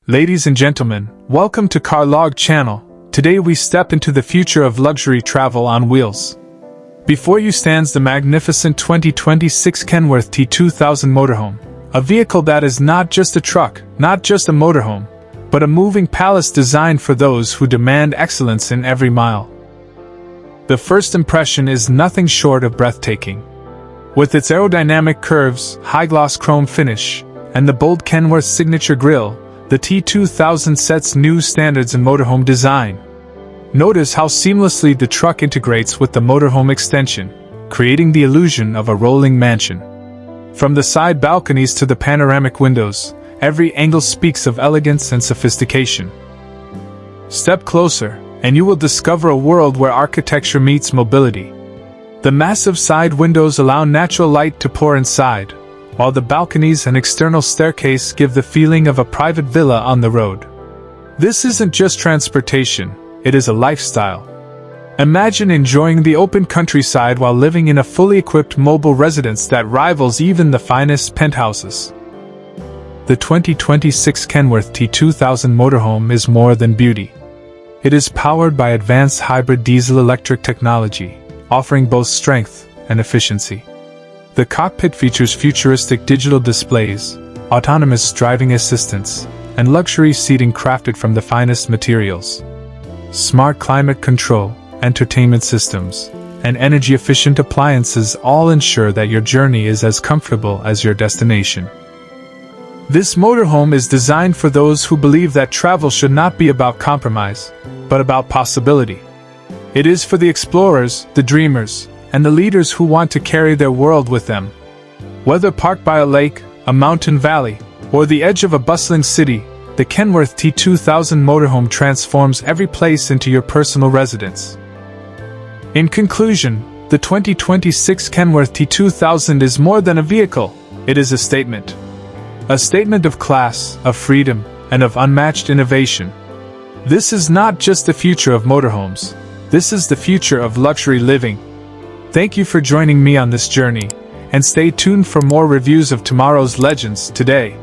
Ladies and gentlemen, welcome to Carlog channel. Today we step into the future of luxury travel on wheels. Before you stands the magnificent 2026 Kenworth T2000 Motorhome, a vehicle that is not just a truck, not just a motorhome, but a moving palace designed for those who demand excellence in every mile. The first impression is nothing short of breathtaking. With its aerodynamic curves, high-gloss chrome finish, and the bold Kenworth signature grille, the T2000 sets new standards in motorhome design. Notice how seamlessly the truck integrates with the motorhome extension, creating the illusion of a rolling mansion. From the side balconies to the panoramic windows, every angle speaks of elegance and sophistication. Step closer, and you will discover a world where architecture meets mobility. The massive side windows allow natural light to pour inside, while the balconies and external staircase give the feeling of a private villa on the road. This isn't just transportation, it is a lifestyle. Imagine enjoying the open countryside while living in a fully equipped mobile residence that rivals even the finest penthouses. The 2026 Kenworth T2000 Motorhome is more than beauty. It is powered by advanced hybrid diesel-electric technology, offering both strength and efficiency. The cockpit features futuristic digital displays, autonomous driving assistance, and luxury seating crafted from the finest materials. Smart climate control, entertainment systems, and energy-efficient appliances all ensure that your journey is as comfortable as your destination. This motorhome is designed for those who believe that travel should not be about compromise, but about possibility. It is for the explorers, the dreamers, and the leaders who want to carry their world with them. Whether parked by a lake, a mountain valley, or the edge of a bustling city, the Kenworth T2000 Motorhome transforms every place into your personal residence. In conclusion, the 2026 Kenworth T2000 is more than a vehicle, it is a statement. A statement of class, of freedom, and of unmatched innovation. This is not just the future of motorhomes, this is the future of luxury living. Thank you for joining me on this journey, and stay tuned for more reviews of tomorrow's legends today.